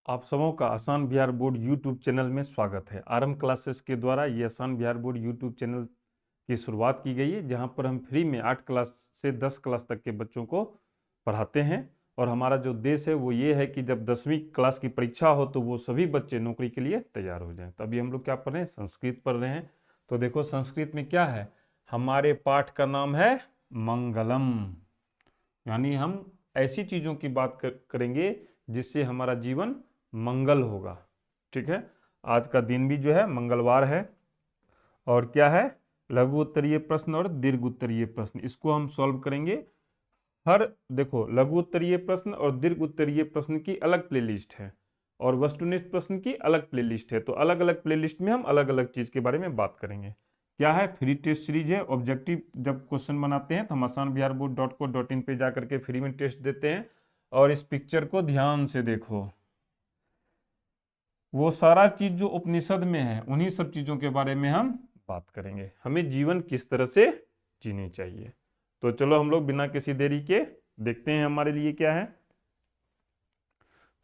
आप सबों का आसान बिहार बोर्ड यूट्यूब चैनल में स्वागत है। आरंभ क्लासेस के द्वारा ये आसान बिहार बोर्ड यूट्यूब चैनल की शुरुआत की गई है, जहां पर हम फ्री में 8 क्लास से 10 क्लास तक के बच्चों को पढ़ाते हैं। और हमारा जो उद्देश्य है वो ये है कि जब 10वीं क्लास की परीक्षा हो तो वो सभी बच्चे नौकरी के लिए तैयार हो जाएं। तो अभी हम लोग क्या पढ़ रहे हैं? संस्कृत पढ़ रहे हैं। तो देखो संस्कृत में क्या है, हमारे पाठ का नाम है मंगलम। यानी हम ऐसी चीज़ों की बात करेंगे जिससे हमारा जीवन मंगल होगा। ठीक है, आज का दिन भी जो है मंगलवार है। और क्या है, लघु उत्तरीय प्रश्न और दीर्घ उत्तरीय प्रश्न, इसको हम सॉल्व करेंगे। हर देखो, लघु उत्तरीय प्रश्न और दीर्घ उत्तरीय प्रश्न की अलग प्लेलिस्ट है और वस्तुनिष्ठ प्रश्न की अलग प्लेलिस्ट है। तो अलग अलग प्लेलिस्ट में हम अलग अलग चीज के बारे में बात करेंगे। क्या है, फ्री टेस्ट सीरीज है। ऑब्जेक्टिव जब क्वेश्चन बनाते हैं तो हम asanbiharboard.co.in पे जाकर के फ्री में टेस्ट देते हैं। और इस पिक्चर को ध्यान से देखो, वो सारा चीज जो उपनिषद में है उन्हीं सब चीजों के बारे में हम बात करेंगे। हमें जीवन किस तरह से जीनी चाहिए। तो चलो हम लोग बिना किसी देरी के देखते हैं हमारे लिए क्या है।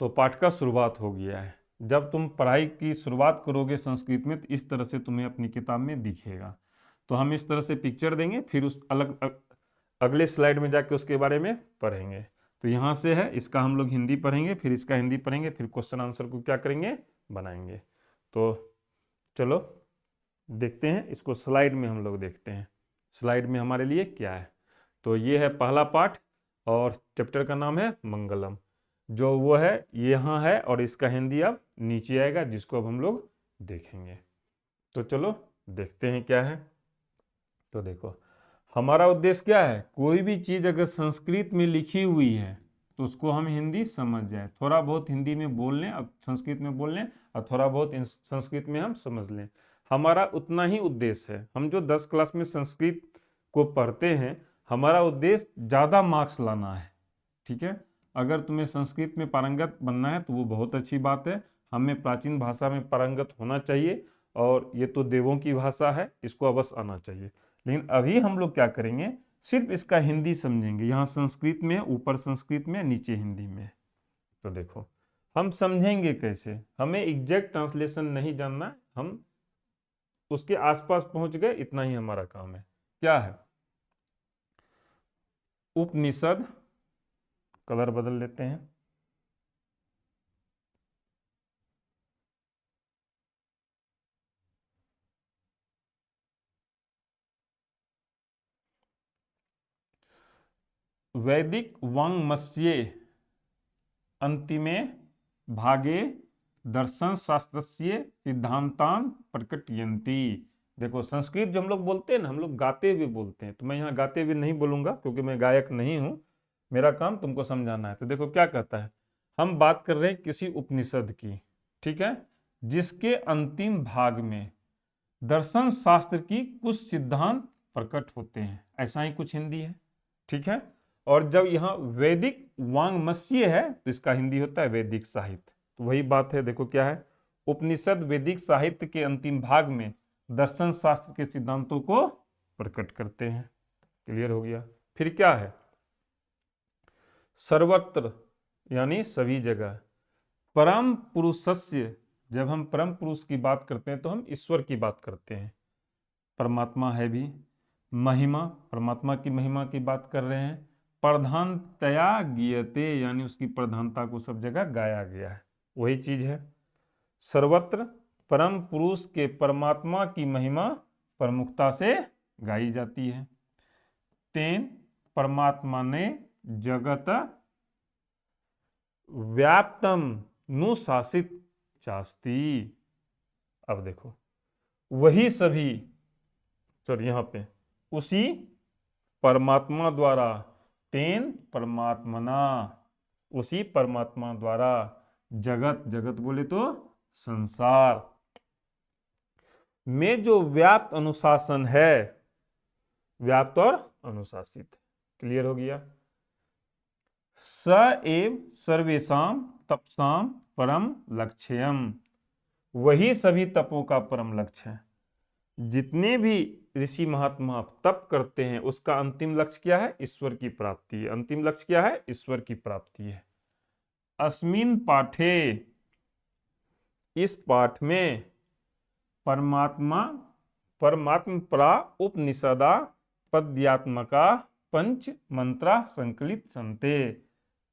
तो पाठ का शुरुआत हो गया है। जब तुम पढ़ाई की शुरुआत करोगे संस्कृत में तो इस तरह से तुम्हें अपनी किताब में दिखेगा। तो हम इस तरह से पिक्चर देंगे, फिर उस अगले स्लाइड में जाके उसके बारे में पढ़ेंगे। तो यहाँ से है, इसका हम लोग हिंदी पढ़ेंगे, फिर इसका हिंदी पढ़ेंगे, फिर क्वेश्चन आंसर को क्या करेंगे, बनाएंगे। तो चलो देखते हैं इसको, स्लाइड में हम लोग देखते हैं स्लाइड में हमारे लिए क्या है। तो ये है पहला पाठ और चैप्टर का नाम है मंगलम। जो वो है यहाँ है और इसका हिंदी अब नीचे आएगा, जिसको अब हम लोग देखेंगे। तो चलो देखते हैं क्या है। तो देखो, हमारा उद्देश्य क्या है, कोई भी चीज़ अगर संस्कृत में लिखी हुई है तो उसको हम हिंदी समझ जाए, थोड़ा बहुत हिंदी में बोल लें, अब संस्कृत में बोल लें और थोड़ा बहुत संस्कृत में हम समझ लें। हमारा उतना ही उद्देश्य है। हम जो 10 क्लास में संस्कृत को पढ़ते हैं, हमारा उद्देश्य ज़्यादा मार्क्स लाना है। ठीक है, अगर तुम्हें संस्कृत में पारंगत बनना है तो वो बहुत अच्छी बात है। हमें प्राचीन भाषा में पारंगत होना चाहिए और ये तो देवों की भाषा है, इसको अवश्य आना चाहिए। लेकिन अभी हम लोग क्या करेंगे, सिर्फ इसका हिंदी समझेंगे। यहाँ संस्कृत में, ऊपर संस्कृत में, नीचे हिंदी में। तो देखो हम समझेंगे कैसे, हमें एग्जैक्ट ट्रांसलेशन नहीं जानना, हम उसके आसपास पहुंच गए, इतना ही हमारा काम है। क्या है, उपनिषद, कलर बदल लेते हैं। वैदिक वाङ्मये अंतिमे भागे दर्शन शास्त्रस्य सिद्धांतान प्रकटयन्ति। देखो संस्कृत जो हम लोग बोलते हैं ना, हम लोग गाते हुए बोलते हैं, तो मैं यहाँ गाते हुए नहीं बोलूंगा क्योंकि मैं गायक नहीं हूँ। मेरा काम तुमको समझाना है। तो देखो क्या कहता है, हम बात कर रहे हैं किसी उपनिषद की, ठीक है, जिसके अंतिम भाग में दर्शन शास्त्र की कुछ सिद्धांत प्रकट होते हैं, ऐसा ही कुछ हिंदी है। ठीक है, और जब यहाँ वैदिक वाङ्मय है तो इसका हिंदी होता है वैदिक साहित्य। तो वही बात है, देखो क्या है, उपनिषद वैदिक साहित्य के अंतिम भाग में दर्शन शास्त्र के सिद्धांतों को प्रकट करते हैं। क्लियर हो गया। फिर क्या है, सर्वत्र यानी सभी जगह, परम पुरुषस्य, जब हम परम पुरुष की बात करते हैं तो हम ईश्वर की बात करते हैं, परमात्मा है भी। महिमा, परमात्मा की महिमा की बात कर रहे हैं। प्रधानतया गीयते, यानी उसकी प्रधानता को सब जगह गाया गया है, वही चीज है। सर्वत्र परम पुरुष के, परमात्मा की महिमा प्रमुखता से गाई जाती है। तेन परमात्मा ने जगत व्याप्तम नुशासित चास्ति। अब देखो, वही सभी, सॉरी यहाँ पे, उसी परमात्मा द्वारा, तेन परमात्मना, उसी परमात्मा द्वारा, जगत, जगत बोले तो संसार में जो व्याप्त अनुशासन है, व्याप्त और अनुशासित। क्लियर हो गया। स एव सर्वेशम तपसाम परम लक्ष्यम, वही सभी तपों का परम लक्ष्य है। जितने भी ऋषि महात्मा तप करते हैं उसका अंतिम लक्ष्य क्या है, ईश्वर की प्राप्ति है। अंतिम लक्ष्य क्या है, ईश्वर की प्राप्ति है। अस्मिन पाठे, इस पाठ में परमात्म परा उपनिषदा पद्यात्मका पंच मंत्रा संकलित संते।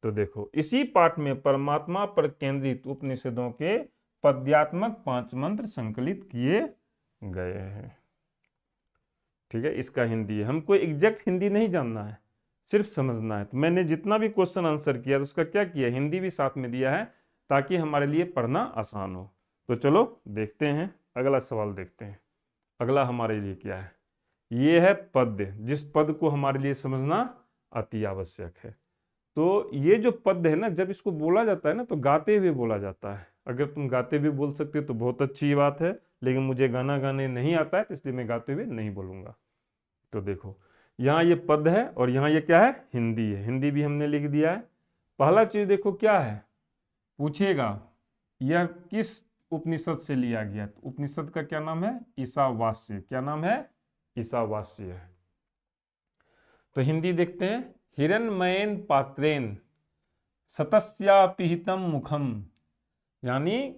तो देखो इसी पाठ में परमात्मा पर केंद्रित उपनिषदों के पद्यात्मक 5 मंत्र संकलित किए गए हैं। ठीक है, इसका हिंदी है। हमको एग्जैक्ट हिंदी नहीं जानना है, सिर्फ समझना है। तो मैंने जितना भी क्वेश्चन आंसर किया तो उसका क्या किया, हिंदी भी साथ में दिया है ताकि हमारे लिए पढ़ना आसान हो। तो चलो देखते हैं, अगला सवाल देखते हैं। अगला हमारे लिए क्या है, ये है पद्य, जिस पद को हमारे लिए समझना अति आवश्यक है। तो ये जो पद है ना, जब इसको बोला जाता है ना तो गाते हुए बोला जाता है। अगर तुम गाते हुए बोल सकते हो तो बहुत अच्छी बात है, लेकिन मुझे गाना गाने नहीं आता है तो इसलिए मैं गाते हुए नहीं बोलूंगा। तो देखो यहाँ ये पद है और यहाँ ये क्या है, हिंदी है। हिंदी भी हमने लिख दिया है। पहला चीज देखो क्या है, पूछेगा यह किस उपनिषद से लिया गया। तो उपनिषद का क्या नाम है, ईशावास्य। क्या नाम है, ईशावास्य है। तो हिंदी देखते हैं। हिरण्मयेन पात्रेन सतस्यापिहितम मुखम, यानी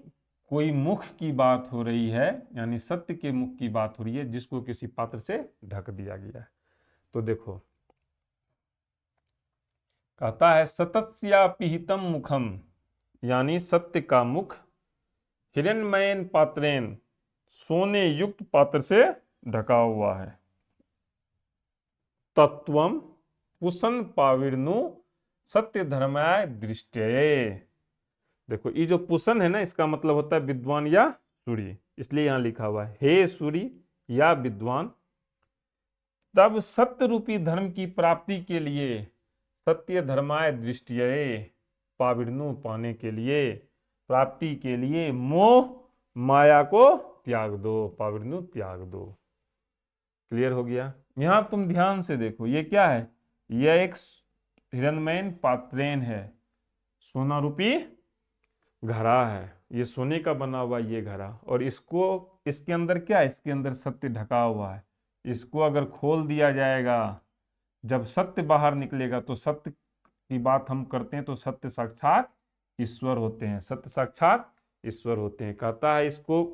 कोई मुख की बात हो रही है, यानी सत्य के मुख की बात हो रही है जिसको किसी पात्र से ढक दिया गया है। तो देखो कहता है सतस्यापिहितम मुखम, यानी सत्य का मुख, हिरण्मयेन पात्रेन, सोने युक्त पात्र से ढका हुआ है। तत्वम पुसन पाविर्नु सत्य धर्माय दृष्टये। देखो ये जो पुसन है ना, इसका मतलब होता है विद्वान या सूर्य, इसलिए यहां लिखा हुआ है हे सूर्य या विद्वान, तब सत्य रूपी धर्म की प्राप्ति के लिए सत्य धर्माय दृष्टये, पाविर्नु पाने के लिए, प्राप्ति के लिए मोह माया को त्याग दो, पाविर्नु त्याग दो। क्लियर हो गया। यहां तुम ध्यान से देखो ये क्या है, यह एक हिरण्मयेन पात्रेन है, सोना रूपी घड़ा है, ये सोने का बना हुआ ये घड़ा, और इसको, इसके अंदर क्या है, इसके अंदर सत्य ढका हुआ है। इसको अगर खोल दिया जाएगा, जब सत्य बाहर निकलेगा तो सत्य की बात हम करते हैं तो सत्य साक्षात ईश्वर होते हैं, सत्य साक्षात ईश्वर होते हैं। कहता है इसको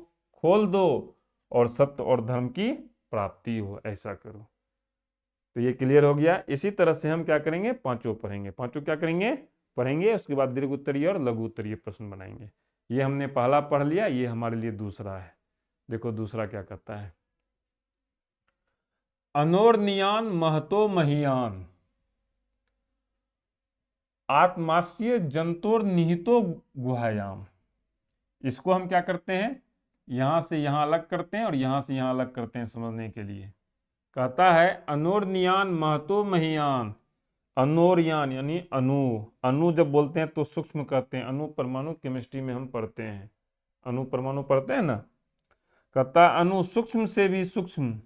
खोल दो और सत्य और धर्म की प्राप्ति हो, ऐसा करो। तो ये क्लियर हो गया। इसी तरह से हम क्या करेंगे, पांचों पढ़ेंगे। पांचों क्या करेंगे, पढ़ेंगे, उसके बाद दीर्घ उत्तरीय और लघु उत्तरीय प्रश्न बनाएंगे। ये हमने पहला पढ़ लिया, ये हमारे लिए दूसरा है। देखो दूसरा क्या कहता है, अनोर्नियान महतो महियान आत्मास्य जंतोर निहितो गुहायाम। इसको हम क्या करते हैं, यहां से यहां अलग करते हैं और यहां से यहां अलग करते हैं समझने के लिए। कहता है अनोर्नियान महतो महियान, अनोरयान यानी अणु, अणु जब बोलते हैं तो सूक्ष्म कहते हैं, अणु परमाणु केमिस्ट्री में हम पढ़ते हैं, अणु परमाणु पढ़ते हैं ना। कहता अणु सूक्ष्म से भी सूक्ष्म,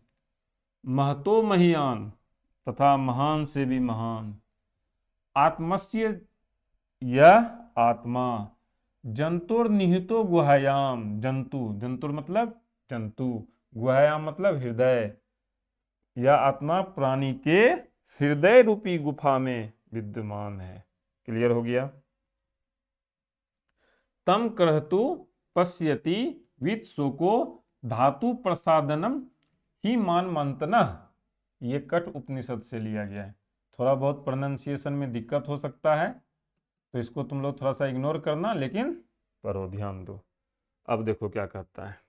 महतो महियान तथा महान से भी महान, आत्मस्य यह आत्मा, जंतुर निहितो गुहायाम, जंतु, जंतुर मतलब जंतु, गुहायाम मतलब हृदय, यह आत्मा प्राणी के हृदय रूपी गुफा में विद्यमान है। क्लियर हो गया। तम क्रहतु पश्यति वित्सुको धातु प्रसादनम ही मान मंतनः, ये कठ उपनिषद से लिया गया है। थोड़ा बहुत प्रोनाउंसिएशन में दिक्कत हो सकता है तो इसको तुम लोग थोड़ा सा इग्नोर करना, लेकिन पढ़ो, ध्यान दो। अब देखो क्या कहता है,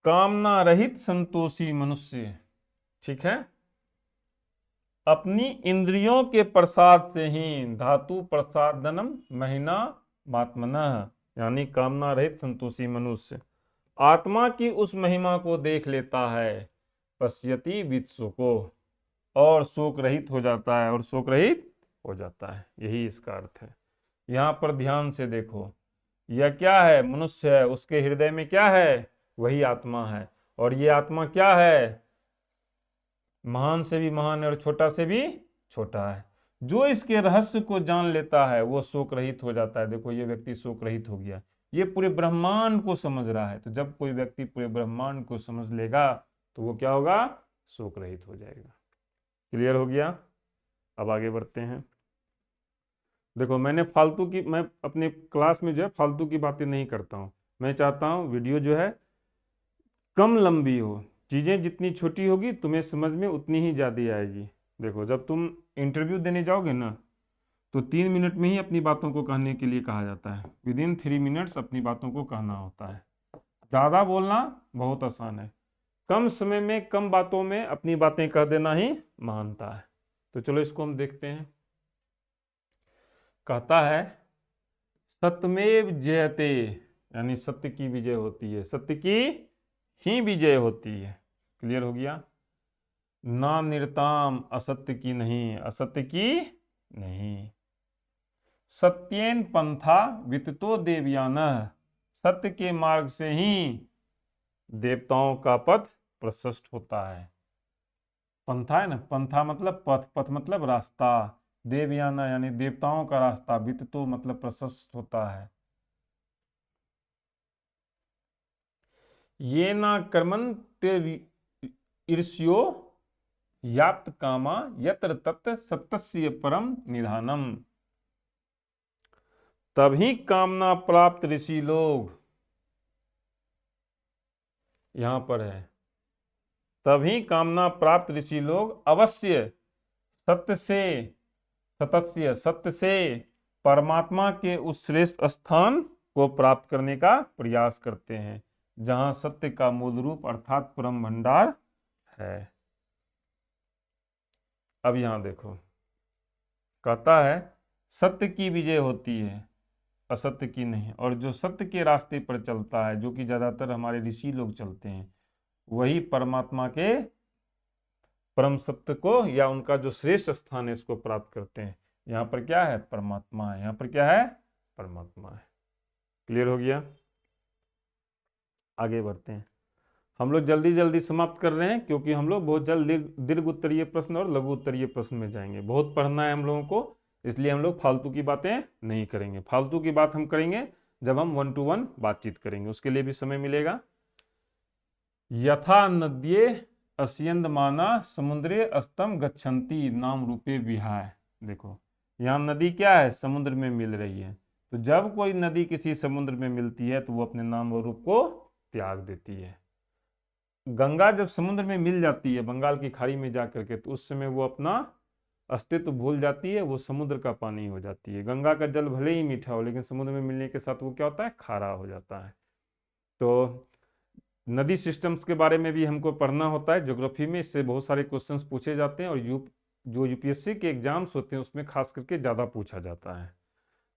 कामना रहित संतोषी मनुष्य, ठीक है, अपनी इंद्रियों के प्रसाद से ही, धातु प्रसादनम महिना मात्मनः, यानी कामना रहित संतोषी मनुष्य आत्मा की उस महिमा को देख लेता है, पश्यति वित्सुको, और शोक रहित हो जाता है, और शोक रहित हो जाता है, यही इसका अर्थ है। यहां पर ध्यान से देखो, यह क्या है, मनुष्य है, उसके हृदय में क्या है, वही आत्मा है, और ये आत्मा क्या है, महान से भी महान है और छोटा से भी छोटा है। जो इसके रहस्य को जान लेता है वो शोक रहित हो जाता है। देखो ये व्यक्ति शोक रहित हो गया, ये पूरे ब्रह्मांड को समझ रहा है। तो जब कोई व्यक्ति पूरे ब्रह्मांड को समझ लेगा तो वो क्या होगा, शोक रहित हो जाएगा। क्लियर हो गया। अब आगे बढ़ते हैं। देखो मैं अपने क्लास में जो है फालतू की बातें नहीं करता हूँ। मैं चाहता हूँ वीडियो जो है कम लंबी हो, चीज़ें जितनी छोटी होगी तुम्हें समझ में उतनी ही ज़्यादा आएगी। देखो जब तुम इंटरव्यू देने जाओगे ना, तो 3 मिनट में ही अपनी बातों को कहने के लिए कहा जाता है। विदिन 3 मिनट्स अपनी बातों को कहना होता है। ज़्यादा बोलना बहुत आसान है, कम समय में कम बातों में अपनी बातें कह देना ही महानता है। तो चलो इसको हम देखते हैं। कहता है सत्यमेव जयते, यानी सत्य की विजय होती है, सत्य की ही विजय होती है। क्लियर हो गया। ना निर्ताम, असत्य की नहीं, असत्य की नहीं। सत्येन पंथा विततो देवयानः, सत्य के मार्ग से ही देवताओं का पथ प्रशस्त होता है। पंथा है ना, पंथा मतलब पथ, पथ मतलब रास्ता, देवयाना यानी देवताओं का रास्ता, विततो मतलब प्रशस्त होता है। ये ना कर्मन ते ईर्ष्यो याप्त कामा यत्र तत्र सत्यस्य परम निधानम। तभी कामना प्राप्त ऋषि लोग, यहां पर है, तभी कामना प्राप्त ऋषि लोग अवश्य सत्य से, सतस्य सत्य से परमात्मा के उस श्रेष्ठ स्थान को प्राप्त करने का प्रयास करते हैं जहां सत्य का मूल रूप अर्थात परम भंडार है। अब यहां देखो, कहता है सत्य की विजय होती है, असत्य की नहीं। और जो सत्य के रास्ते पर चलता है, जो कि ज्यादातर हमारे ऋषि लोग चलते हैं, वही परमात्मा के परम सत्य को या उनका जो श्रेष्ठ स्थान है उसको प्राप्त करते हैं। यहाँ पर क्या है? परमात्मा है। यहाँ पर क्या है? परमात्मा है। क्लियर हो गया। आगे बढ़ते हैं। हम लोग जल्दी जल्दी समाप्त कर रहे हैं क्योंकि हम लोग बहुत जल्द दीर्घ उत्तरीय प्रश्न और लघु उत्तरीय प्रश्न में जाएंगे। बहुत पढ़ना है हम लोगों को, इसलिए हम लोग फालतू की बातें नहीं करेंगे। फालतू की बात हम करेंगे जब हम 1 to 1 बातचीत करेंगे, उसके लिए भी समय मिलेगा। यथा नद्ये अस्यन्दमाना समुद्रे अस्तम गच्छन्ति नाम रूपे विहाय। देखो यहाँ नदी क्या है? समुद्र में मिल रही है। तो जब कोई नदी किसी समुद्र में मिलती है तो वो अपने नाम और रूप को त्याग देती है। गंगा जब समुद्र में मिल जाती है बंगाल की खाड़ी में जाकर के, तो उस समय वो अपना अस्तित्व भूल जाती है, वो समुद्र का पानी हो जाती है। गंगा का जल भले ही मीठा हो, लेकिन समुद्र में मिलने के साथ वो क्या होता है? खारा हो जाता है। तो नदी सिस्टम्स के बारे में भी हमको पढ़ना होता है ज्योग्राफी में, इससे बहुत सारे क्वेश्चंस पूछे जाते हैं। और जो यूपीएससी के एग्जाम्स होते हैं उसमें खास करके ज़्यादा पूछा जाता है।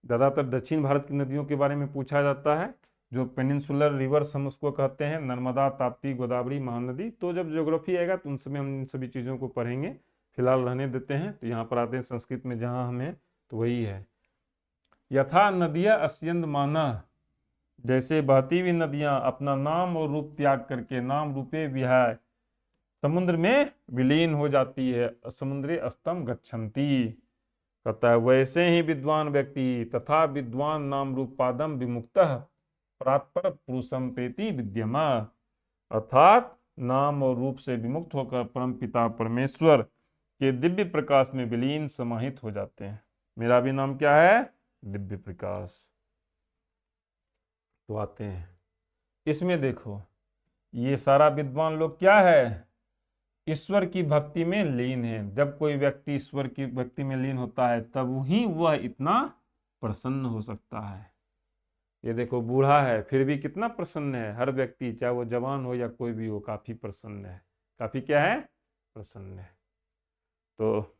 ज़्यादातर दक्षिण भारत की नदियों के बारे में पूछा जाता है, जो पेनिनसुलर रिवर्स हम उसको कहते हैं, नर्मदा, ताप्ती, गोदावरी, महानदी। तो जब ज्योग्राफी आएगा तो उन समय हम इन सभी चीज़ों को पढ़ेंगे, फिलहाल रहने देते हैं। तो यहाँ पर आते हैं संस्कृत में, जहाँ हम हैं तो वही है। यथा नदिया अस्यन्दमाना, जैसे बहती हुई नदियां अपना नाम और रूप त्याग करके नाम रूपे विहाय समुद्र में विलीन हो जाती है, समुद्री अस्तम गच्छन्ति। कहता है वैसे ही विद्वान व्यक्ति तथा विद्वान नाम रूपादम विमुक्तः प्रात्पर पुरुषम पेति विद्यमा, अर्थात नाम और रूप से विमुक्त होकर परम पिता परमेश्वर के दिव्य प्रकाश में विलीन समाहित हो जाते हैं। मेरा भी नाम क्या है? दिव्य प्रकाश। तो आते हैं इसमें, देखो ये सारा विद्वान लोग क्या है? ईश्वर की भक्ति में लीन है। जब कोई व्यक्ति ईश्वर की भक्ति में लीन होता है तब ही वह इतना प्रसन्न हो सकता है। ये देखो बूढ़ा है फिर भी कितना प्रसन्न है। हर व्यक्ति चाहे वो जवान हो या कोई भी हो काफी प्रसन्न है। काफी क्या है? प्रसन्न है। तो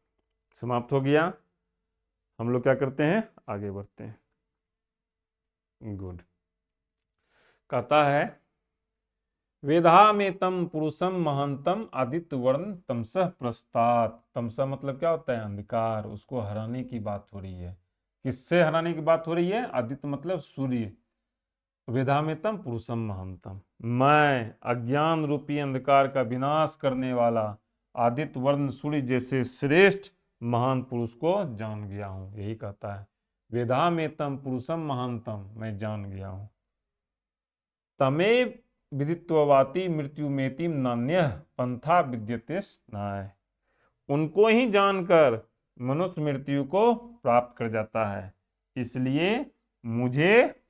समाप्त हो गया। हम लोग क्या करते हैं? आगे बढ़ते हैं। गुड। कहता है वेदामेतम पुरुषम महांतम आदित्य वर्ण तमसः प्रस्तात्। तमसा मतलब क्या होता है? अंधकार। उसको हराने की बात हो रही है। किससे हराने की बात हो रही है? आदित्य मतलब सूर्य। वेदामेतम पुरुषम महांतम, मैं अज्ञान रूपी अंधकार का विनाश करने वाला आदित्य वर्ण सूर्य जैसे श्रेष्ठ महान पुरुष को जान गया हूं। यही कहता है वेदामेतम पुरुषम महांतम, मैं जान गया हूं। तमेव विदित्ववाति मृत्यु मेतिम नान्यः पंथा विद्यते नाय। उनको ही जानकर मनुष्य मृत्यु को प्राप्त कर जाता है, इसलिए मुझे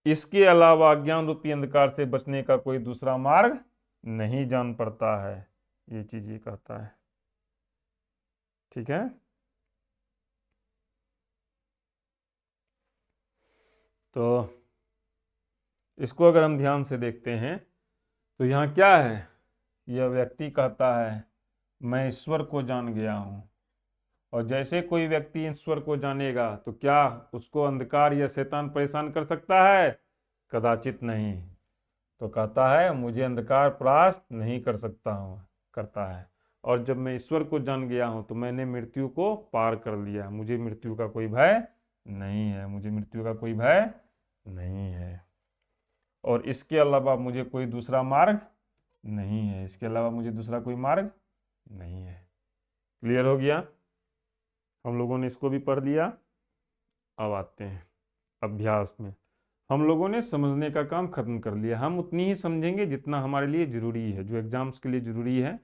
इसके अलावा अज्ञान रूपी अंधकार से बचने का कोई दूसरा मार्ग नहीं जान पड़ता है। ये चीज ये कहता है। ठीक है, तो इसको अगर हम ध्यान से देखते हैं तो यहाँ क्या है, यह व्यक्ति कहता है मैं ईश्वर को जान गया हूँ, और जैसे कोई व्यक्ति ईश्वर को जानेगा तो क्या उसको अंधकार या शैतान परेशान कर सकता है? कदाचित नहीं। तो कहता है मुझे अंधकार परास्त नहीं कर सकता हूँ, करता है। और जब मैं ईश्वर को जान गया हूँ तो मैंने मृत्यु को पार कर लिया, मुझे मृत्यु का कोई भय नहीं है, मुझे मृत्यु का कोई भय नहीं है, और इसके अलावा मुझे कोई दूसरा मार्ग नहीं है, इसके अलावा मुझे दूसरा कोई मार्ग नहीं है। क्लियर हो गया? हम लोगों ने इसको भी पढ़ लिया। अब आते हैं अभ्यास में। हम लोगों ने समझने का काम खत्म कर लिया, हम उतनी ही समझेंगे जितना हमारे लिए जरूरी है, जो एग्जाम्स के लिए जरूरी है।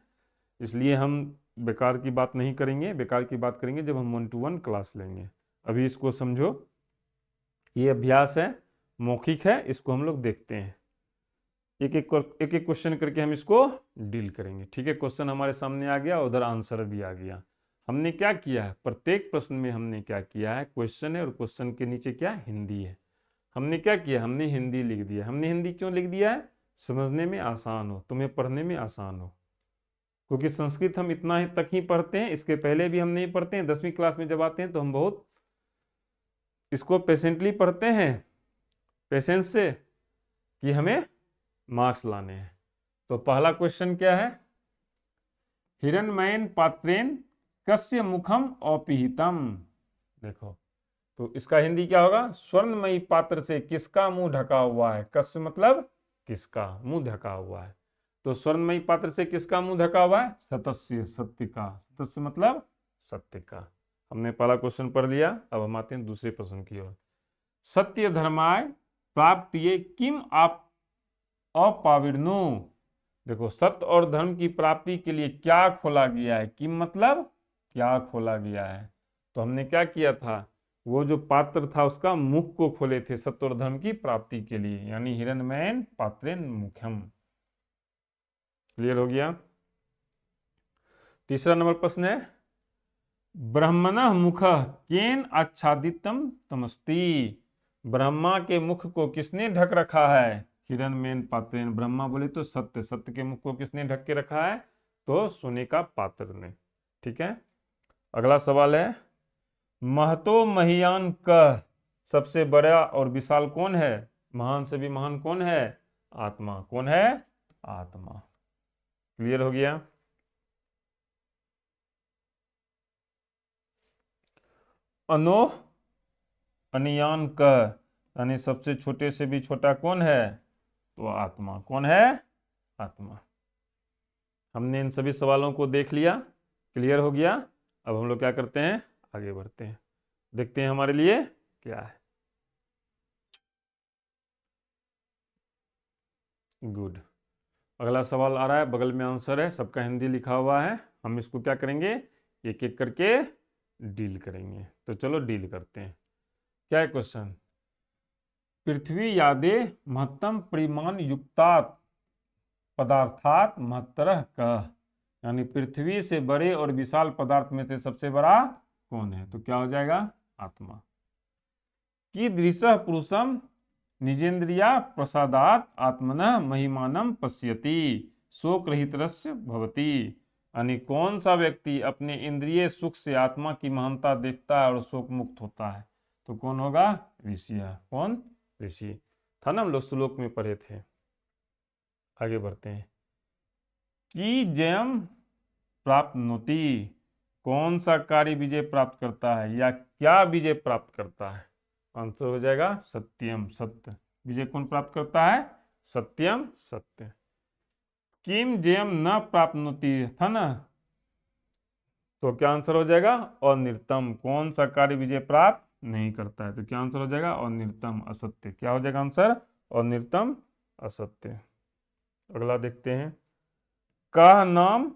इसलिए हम बेकार की बात नहीं करेंगे, बेकार की बात करेंगे जब हम 1 to 1 क्लास लेंगे। अभी इसको समझो, ये अभ्यास है, मौखिक है, इसको हम लोग देखते हैं। एक एक क्वेश्चन करके हम इसको डील करेंगे। ठीक है, क्वेश्चन हमारे सामने आ गया, उधर आंसर भी आ गया। हमने क्या किया है, प्रत्येक प्रश्न में हमने क्या किया है, क्वेश्चन है और क्वेश्चन के नीचे क्या हिंदी है। हमने क्या किया, हमने हिंदी लिख दिया। हमने हिंदी क्यों लिख दिया है? समझने में आसान हो, तुम्हें पढ़ने में आसान हो, क्योंकि संस्कृत हम इतना ही तक ही पढ़ते हैं, इसके पहले भी हम नहीं पढ़ते हैं। 10वीं क्लास में जब आते हैं तो हम बहुत इसको पेशेंटली पढ़ते हैं, पेशेंस से, कि हमें मार्क्स लाने हैं। तो पहला क्वेश्चन क्या है, हिरण्मयेन पात्रेण कस्य मुखम औपिहितम। देखो, तो इसका हिंदी क्या होगा, स्वर्णमयी पात्र से किसका मुंह ढका हुआ है। कस्य मतलब किसका, मुंह ढका हुआ है। तो स्वर्णमयी पात्र से किसका मुंह ढका हुआ है, सतस्य, सत्य का। सतस्य मतलब सत्य का। हमने पहला क्वेश्चन पढ़ लिया। अब हम आते हैं दूसरे प्रश्न की ओर। सत्य धर्माय प्राप्तिये किम आप अपाविर्णु। देखो, सत्य और धर्म की प्राप्ति के लिए क्या खोला गया है, किम मतलब क्या खोला गया है। तो हमने क्या किया था, वो जो पात्र था उसका मुख को खोले थे सत्य और धर्म की प्राप्ति के लिए, यानी हिरण्मयेन पात्रेण मुख्यम। क्लियर हो गया? तीसरा नंबर प्रश्न है, ब्रह्मणः मुखः केन आच्छादितम तमस्ति। ब्रह्मा के मुख को किसने ढक रखा है, हिरण्मयेन पात्रेण। ब्रह्मा बोले तो सत्य, सत्य के मुख को किसने ढक के रखा है, तो सोने का पात्र ने। ठीक है, अगला सवाल है, महतो महियान कह। सबसे बड़ा और विशाल कौन है, महान से भी महान कौन है, आत्मा। कौन है, आत्मा। क्लियर हो गया? अनोह अनियान कह, यानी सबसे छोटे से भी छोटा कौन है, तो आत्मा। कौन है, आत्मा। हमने इन सभी सवालों को देख लिया, क्लियर हो गया। अब हम लोग क्या करते हैं, आगे बढ़ते हैं, देखते हैं हमारे लिए क्या है। गुड, अगला सवाल आ रहा है, बगल में आंसर है, सबका हिंदी लिखा हुआ है। हम इसको क्या करेंगे, एक एक करके डील करेंगे। तो चलो डील करते हैं। क्या है क्वेश्चन, पृथ्वी यादे महत्तम परिमाण युक्तात् पदार्थात महत्तरः कः। यानी पृथ्वी से बड़े और विशाल पदार्थ में से सबसे बड़ा कौन है, तो क्या हो जाएगा, आत्मा। कीदृशः पुरुषम निजेन्द्रिया प्रसादात आत्मनः महिमानम पश्यति शोक रहितस्य भवति। यानी कौन सा व्यक्ति अपने इंद्रिय सुख से आत्मा की महानता देखता है और शोक मुक्त होता है, तो कौन होगा, ऋषि। कौन, ऋषि। था ना, हम लोग श्लोक में पढ़े थे। आगे बढ़ते हैं, कि जयम प्राप्नोति। कौन सा कार्य विजय प्राप्त करता है, या क्या विजय प्राप्त करता है, आंसर हो जाएगा सत्यम, सत्य। विजय कौन प्राप्त करता है, सत्यम, सत्य। किम जयम न प्राप्नोति था ना, तो क्या आंसर हो जाएगा, अनिर्तम। कौन सा कार्य विजय प्राप्त नहीं करता है, तो क्या आंसर हो जाएगा, अनिर्तम, असत्य। क्या हो जाएगा आंसर, अनिर्तम, असत्य। अगला देखते हैं, कह नाम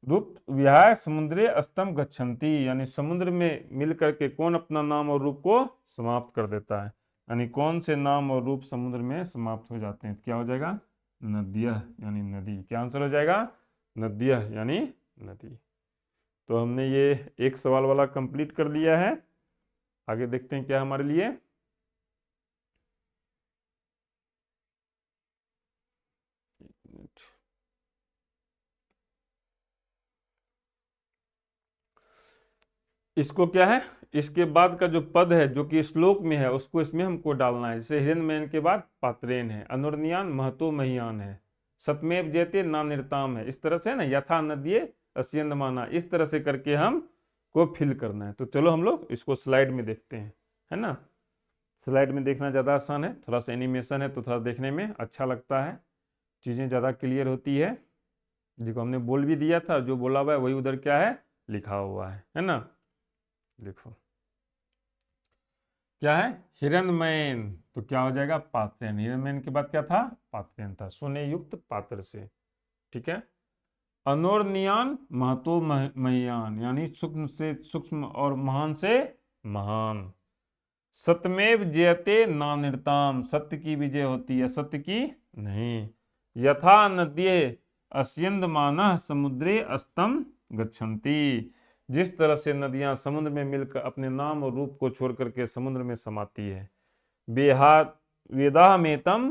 रूप विहाय समुद्रे अस्तम गच्छन्ति, यानी समुद्र में मिल करके कौन अपना नाम और रूप को समाप्त कर देता है, यानी कौन से नाम और रूप समुद्र में समाप्त हो जाते हैं, क्या हो जाएगा, नद्यः यानी नदी। क्या आंसर हो जाएगा, नद्यः यानी नदी। तो हमने ये एक सवाल वाला कंप्लीट कर लिया है। आगे देखते हैं क्या हमारे लिए। इसको क्या है, इसके बाद का जो पद है जो कि श्लोक में है उसको इसमें हमको डालना है। जैसे हिरण्मयन के बाद पात्रेन है, अनुर्नियान महतो महियान है, सतमेव जयते नानिर्ताम है, इस तरह से ना, यथा नद्ये अस्यन्दमाना, इस तरह से करके हम को फिल करना है। तो चलो हम लोग इसको स्लाइड में देखते हैं, है ना। स्लाइड में देखना ज़्यादा आसान है, थोड़ा सा एनिमेशन है तो थोड़ा देखने में अच्छा लगता है, चीज़ें ज़्यादा क्लियर होती है। देखो हमने बोल भी दिया था, जो बोला हुआ है वही उधर क्या है, लिखा हुआ है ना। देखो क्या है, हिरण्मयन, तो क्या हो जाएगा, पात्रेन। हिरण्मयन के बाद क्या था, पात्रेन था, सोने युक्त पात्र से, ठीक है। अनोरनियान महतो महियान, यानी सूक्ष्म से सूक्ष्म और महान से महान। सत्यमेव जयते नानिर्ताम, सत्य की विजय होती है, सत्य की नहीं। यथा नद्ये अस्यन्दमानः समुद्रे अस्तम गच्छन्ति, जिस तरह से नदियां समुद्र में मिलकर अपने नाम और रूप को छोड़ करके समुद्र में समाती है। बेहात वेदामेतम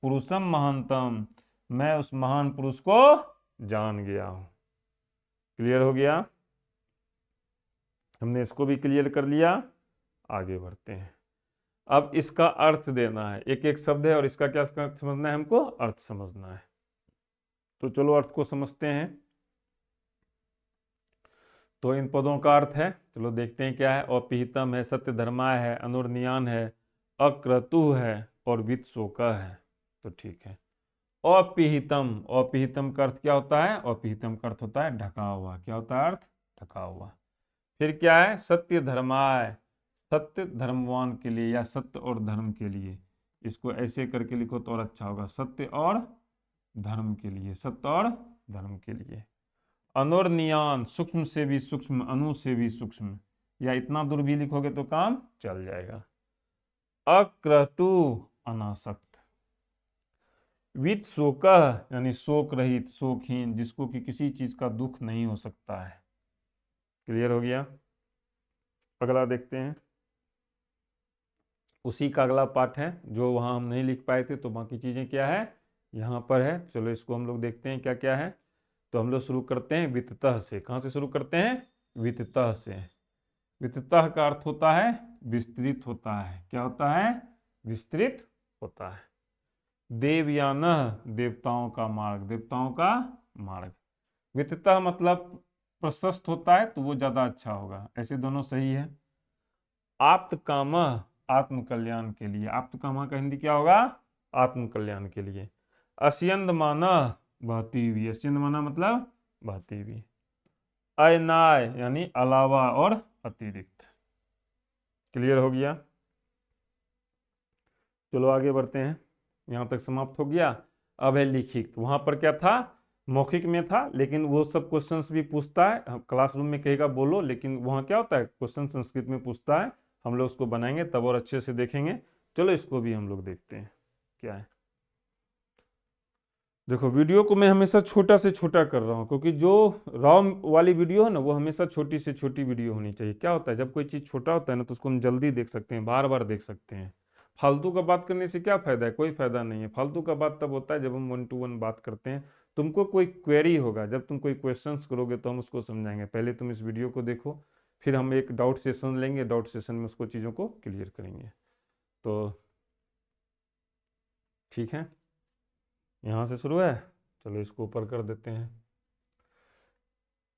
पुरुषम महानतम, मैं उस महान पुरुष को जान गया हूं। क्लियर हो गया, हमने इसको भी क्लियर कर लिया। आगे बढ़ते हैं, अब इसका अर्थ देना है, एक एक शब्द है और इसका क्या समझना है, हमको अर्थ समझना है। तो चलो अर्थ को समझते हैं। तो इन पदों का अर्थ है, चलो देखते हैं क्या है। अपिहितम है, सत्य धर्माय है, अनुर्नियान है, अक्रतु है और वित्तशोक है। तो ठीक है। अपिहितम, अपिहितम का अर्थ क्या होता है, अपिहितम का अर्थ होता है ढका हुआ। क्या होता है अर्थ, ढका हुआ। फिर क्या है, सत्य धर्माय, सत्य धर्मवान के लिए या सत्य और धर्म के लिए। इसको ऐसे करके लिखो तो और अच्छा होगा, सत्य और धर्म के लिए, सत्य और धर्म के लिए। अनुर्नियान, सूक्ष्म से भी सूक्ष्म, अनु से भी सूक्ष्म, या इतना दूर भी लिखोगे तो काम चल जाएगा। अक्रतु, अनासक्त। वित्तशोक, यानी शोक रहित, शोकहीन, जिसको कि किसी चीज का दुख नहीं हो सकता है। क्लियर हो गया। अगला देखते हैं, उसी का अगला पार्ट है जो वहां हम नहीं लिख पाए थे, तो बाकी चीजें क्या है यहाँ पर है। चलो इसको हम लोग देखते हैं क्या क्या है। तो हम लोग शुरू करते हैं वित्ततः से। कहाँ से शुरू करते हैं, वित्ततः से। वित्ततः का अर्थ होता है विस्तृत होता है। क्या होता है, विस्तृत होता है। देवयान, देवताओं का मार्ग, देवताओं का मार्ग। वित्ततः मतलब प्रशस्त होता है, तो वो ज्यादा अच्छा होगा, ऐसे दोनों सही है। आप्त काम, आत्म कल्याण के लिए। आप्त काम का हिंदी क्या होगा, आत्म कल्याण के लिए। अस्यंद माना, बहती हुई। अस्यंद माना मतलब बहती हुई। अनाय यानी अलावा और अतिरिक्त। क्लियर हो गया। चलो आगे बढ़ते हैं, यहाँ तक समाप्त हो गया। अब है लिखित। वहां पर क्या था, मौखिक में था, लेकिन वो सब क्वेश्चंस भी पूछता है। क्लासरूम में कहेगा बोलो, लेकिन वहाँ क्या होता है, क्वेश्चन संस्कृत में पूछता है। हम लोग उसको बनाएंगे तब और अच्छे से देखेंगे। चलो इसको भी हम लोग देखते हैं क्या है। देखो वीडियो को मैं हमेशा छोटा से छोटा कर रहा हूँ, क्योंकि जो रॉ वाली वीडियो है ना, वो हमेशा छोटी से छोटी वीडियो होनी चाहिए। क्या होता है, जब कोई चीज़ छोटा होता है ना, तो उसको हम जल्दी देख सकते हैं, बार बार देख सकते हैं। फालतू का बात करने से क्या फायदा है, कोई फायदा नहीं है। फालतू का बात तब होता है जब हम 1 to 1 बात करते हैं। तुमको कोई क्वेरी होगा, जब तुम कोई क्वेश्चंस करोगे तो हम उसको समझाएंगे। पहले तुम इस वीडियो को देखो, फिर हम एक डाउट सेशन लेंगे, डाउट सेशन में उसको चीज़ों को क्लियर करेंगे। तो ठीक है, यहाँ से शुरू है। चलो इसको ऊपर कर देते हैं।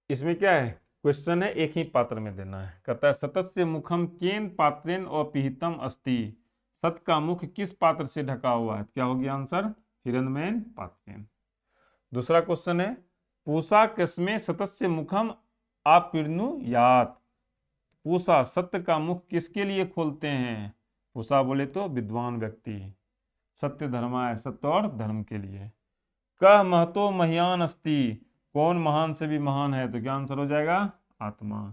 इसमें क्या है, क्वेश्चन है, एक ही पात्र में देना है। कहता है सतस्य मुखम केन पात्रेन अपिहितम अस्ति, सत का मुख किस पात्र से ढका हुआ है। क्या हो गया आंसर, हिरण्मयन पात्रेन। दूसरा क्वेश्चन है पूषा कस्मे सतस्य मुखम आपीर्णुयात, पूषा सत्य का मुख किसके लिए खोलते हैं। पूषा बोले तो विद्वान व्यक्ति। सत्य धर्माय, सत्य और धर्म के लिए। कह महतो महियान अस्ति, कौन महान से भी महान है, तो क्या आंसर हो जाएगा, आत्मा।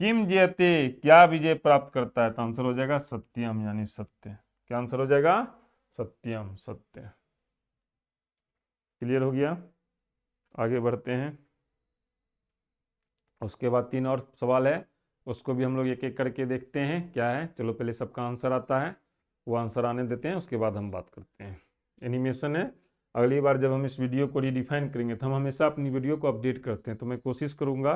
किम जयते, क्या विजय प्राप्त करता है, तो आंसर हो जाएगा सत्यम, यानी सत्य। क्या आंसर हो जाएगा, सत्यम, सत्य। क्लियर हो गया। आगे बढ़ते हैं। उसके बाद 3 और सवाल है, उसको भी हम लोग एक एक करके देखते हैं क्या है। चलो पहले सबका आंसर आता है, वो आंसर आने देते हैं, उसके बाद हम बात करते हैं। एनिमेशन है, अगली बार जब हम इस वीडियो को रिडिफाइन करेंगे तो हम हमेशा अपनी वीडियो को अपडेट करते हैं, तो मैं कोशिश करूंगा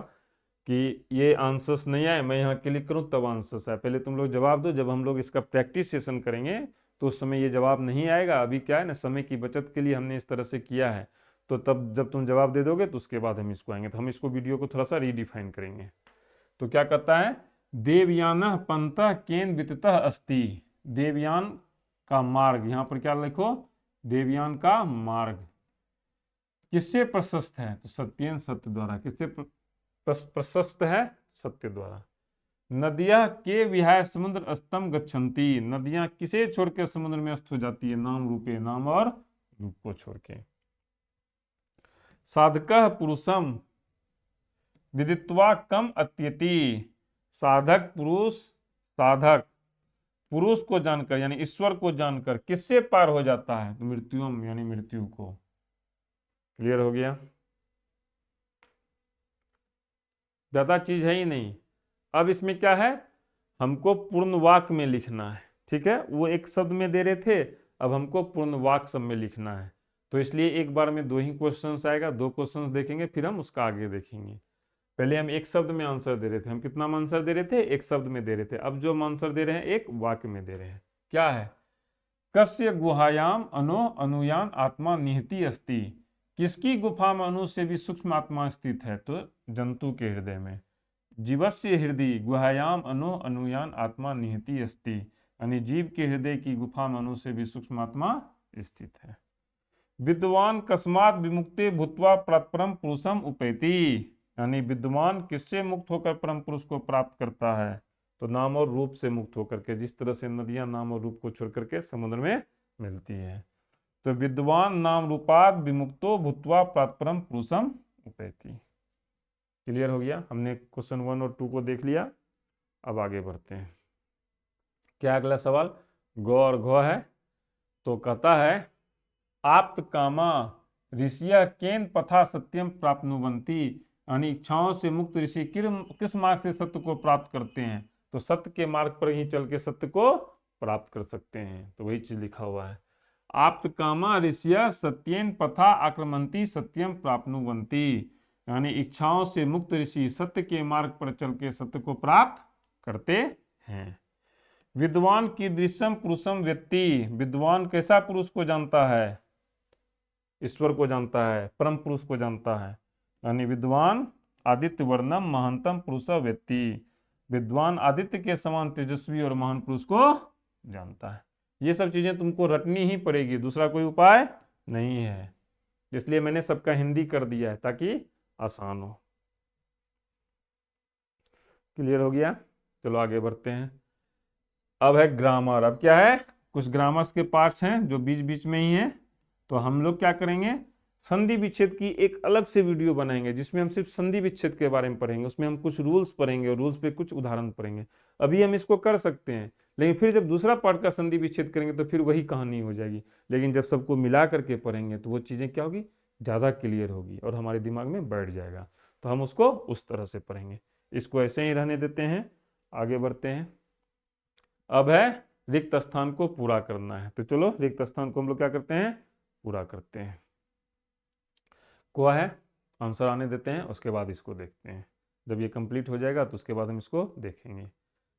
कि ये आंसर्स नहीं आए, मैं यहाँ क्लिक करूँ तब आंसर्स आए। पहले तुम लोग जवाब दो, जब हम लोग इसका प्रैक्टिस सेशन करेंगे तो उस समय ये जवाब नहीं आएगा। अभी क्या है ना, समय की बचत के लिए हमने इस तरह से किया है, तो तब जब तुम जवाब दे दोगे तो उसके बाद हम इसको आएंगे, तो हम इसको वीडियो को थोड़ा सा रीडिफाइन करेंगे। तो क्या कहता है, देवयान पंतः केन विततः अस्ति, देवयान का मार्ग, यहाँ पर क्या लिखो, देवयान का मार्ग किससे प्रशस्त है, तो सत्येन, सत्य द्वारा। किससे प्रशस्त है, सत्य द्वारा। नदियां के विहाय समुद्र अस्तम गच्छन्ति, नदियां किसे छोड़ के समुद्र में अस्त हो जाती है, नाम रूपे, नाम और रूप को छोड़ के। साधकः पुरुषम विदित्वा कम अत्यति, साधक पुरुष, साधक पुरुष को जानकर यानी ईश्वर को जानकर किससे पार हो जाता है, तो मृत्युम, यानी मृत्यु को। क्लियर हो गया। ज्यादा चीज है ही नहीं। अब इसमें क्या है, हमको पूर्ण वाक्य में लिखना है, ठीक है। वो एक शब्द में दे रहे थे, अब हमको पूर्ण वाक्य सब में लिखना है, तो इसलिए एक बार में 2 ही क्वेश्चंस आएगा, 2 क्वेश्चंस देखेंगे, फिर हम उसका आगे देखेंगे। पहले हम एक शब्द में आंसर दे रहे थे, हम कितना आंसर दे रहे थे, एक शब्द में दे रहे थे। अब जो हम आंसर दे रहे हैं एक वाक्य में दे रहे हैं। क्या है, कस्य गुहायाम अनो अनुयान आत्मा निहिति अस्ति, किसकी गुफा में अनु से भी सूक्ष्म आत्मा स्थित है, तो जंतु के हृदय में। जीवस्य हृदय गुहायाम अनु अनुयान आत्मा निहिति अस्ति, यानी जीव के हृदय की गुफा में अनु से भी सूक्ष्म आत्मा स्थित है। विद्वान कस्मात विमुक्ते भूत्वा परम पुरुषम उपैति, यानी विद्वान किससे मुक्त होकर परम पुरुष को प्राप्त करता है, तो नाम और रूप से मुक्त होकर के, जिस तरह से नदियां नाम और रूप को छोड़ करके समुद्र में मिलती है। तो विद्वान नाम रूपाद विमुक्तो भूत्वा परम पुरुषम उपैति। क्लियर हो गया। हमने क्वेश्चन 1 और 2 को देख लिया। अब आगे बढ़ते हैं। क्या अगला सवाल, गौ और घौ है। तो कहता है, आप्त कामा ऋषिया केन पथा सत्यम प्राप्नुवंती, यानी इच्छाओं से मुक्त ऋषि किस मार्ग से सत्य को प्राप्त करते हैं, तो सत्य के मार्ग पर ही चल के सत्य को प्राप्त कर सकते हैं। तो वही चीज लिखा हुआ है, आप्त कामा ऋषिया सत्येन पथा आक्रमंती सत्यम प्राप्नुवंती, यानी इच्छाओं से मुक्त ऋषि सत्य के मार्ग पर चल के सत्य को प्राप्त करते हैं। विद्वान की दृश्यम पुरुषम व्यक्ति, विद्वान कैसा पुरुष को जानता है, ईश्वर को जानता है, परम पुरुष को जानता है। यानी विद्वान आदित्य वर्णम महानतम पुरुष व्यक्ति, विद्वान आदित्य के समान तेजस्वी और महान पुरुष को जानता है। ये सब चीजें तुमको रटनी ही पड़ेगी, दूसरा कोई उपाय नहीं है, इसलिए मैंने सबका हिंदी कर दिया है ताकि आसान हो। क्लियर हो गया। चलो आगे बढ़ते हैं। अब है ग्रामर। अब क्या है, कुछ ग्रामर्स के पार्ट्स हैं जो बीच बीच में ही हैं, तो हम लोग क्या करेंगे, संधि विच्छेद की एक अलग से वीडियो बनाएंगे जिसमें हम सिर्फ संधि विच्छेद के बारे में पढ़ेंगे, उसमें हम कुछ रूल्स पढ़ेंगे और रूल्स पे कुछ उदाहरण पढ़ेंगे। अभी हम इसको कर सकते हैं, लेकिन फिर जब दूसरा पार्ट का संधि विच्छेद करेंगे तो फिर वही कहानी हो जाएगी। लेकिन जब सबको मिला करके पढ़ेंगे तो वो चीज़ें क्या होगी, ज़्यादा क्लियर होगी और हमारे दिमाग में बैठ जाएगा, तो हम उसको उस तरह से पढ़ेंगे। इसको ऐसे ही रहने देते हैं, आगे बढ़ते हैं। अब है रिक्त स्थान को पूरा करना है, तो चलो रिक्त स्थान को हम लोग क्या करते हैं, पूरा करते हैं। क्या है, आंसर आने देते हैं, उसके बाद इसको देखते हैं। जब ये कंप्लीट हो जाएगा तो उसके बाद हम इसको देखेंगे।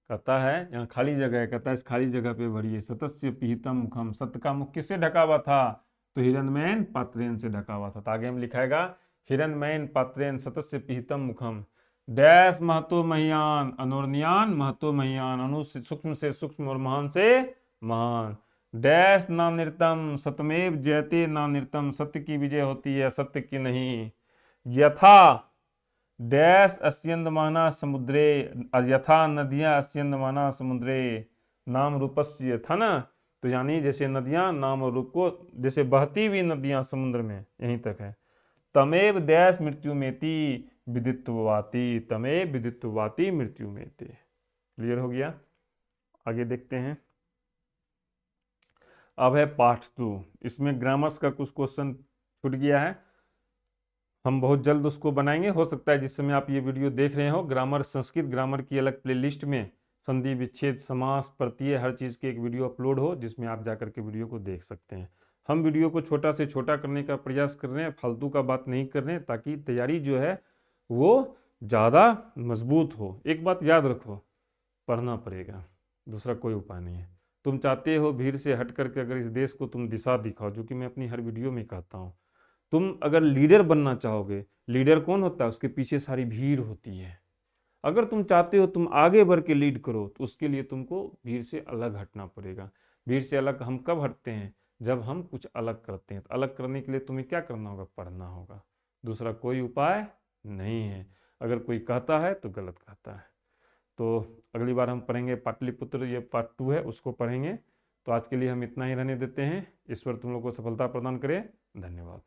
कहता है यहाँ खाली जगह है, कहता है इस खाली जगह पे भरिए। सतस्य पिहितम मुखम, सत्य का मुख किससे ढका हुआ था, तो हिरण्मयेन पात्रेन से ढका हुआ था। तो आगे हम लिखाएगा हिरण्मयेन पात्रेन सतस्य पिहितम मुखम डैश महतो महियान अनुर्नियान महतो महियान, अनु सूक्ष्म से सूक्ष्म और महान से महान। डैश ना नृतम सतमेव जयते ना नृतम, सत्य की विजय होती है सत्य की नहीं। यथा डैश अस्यन्दमाना समुद्रे, यथा नदियां अस्यन्दमाना समुद्रे नाम रूपस्य, था ना। तो यानी जैसे नदियां नाम और रूप को, जैसे बहती हुई नदियां समुद्र में, यहीं तक है। तमेव देश मृत्युमेति विदित्वाति, तमेव विदित्वाति मृत्युमेति। क्लियर हो गया? आगे देखते हैं। अब है पार्ट 2। इसमें ग्रामर्स का कुछ क्वेश्चन छूट गया है, हम बहुत जल्द उसको बनाएंगे। हो सकता है जिस समय आप ये वीडियो देख रहे हो ग्रामर, संस्कृत ग्रामर की अलग प्लेलिस्ट में संधि विच्छेद समास प्रत्यय हर चीज़ की एक वीडियो अपलोड हो, जिसमें आप जाकर के वीडियो को देख सकते हैं। हम वीडियो को छोटा से छोटा करने का प्रयास कर रहे हैं, फालतू का बात नहीं कर रहे हैं, ताकि तैयारी जो है वो ज़्यादा मजबूत हो। एक बात याद रखो, पढ़ना पड़ेगा, दूसरा कोई उपाय नहीं है। तुम चाहते हो भीड़ से हट करके अगर इस देश को तुम दिशा दिखाओ, जो कि मैं अपनी हर वीडियो में कहता हूँ, तुम अगर लीडर बनना चाहोगे, लीडर कौन होता है? उसके पीछे सारी भीड़ होती है। अगर तुम चाहते हो तुम आगे बढ़ के लीड करो, तो उसके लिए तुमको भीड़ से अलग हटना पड़ेगा। भीड़ से अलग हम कब हटते हैं? जब हम कुछ अलग करते हैं। तो अलग करने के लिए तुम्हें क्या करना होगा? पढ़ना होगा, दूसरा कोई उपाय नहीं है। अगर कोई कहता है तो गलत कहता है। तो अगली बार हम पढ़ेंगे पाटलिपुत्र, ये पार्ट 2 है, उसको पढ़ेंगे। तो आज के लिए हम इतना ही रहने देते हैं। ईश्वर तुम लोग को सफलता प्रदान करे। धन्यवाद।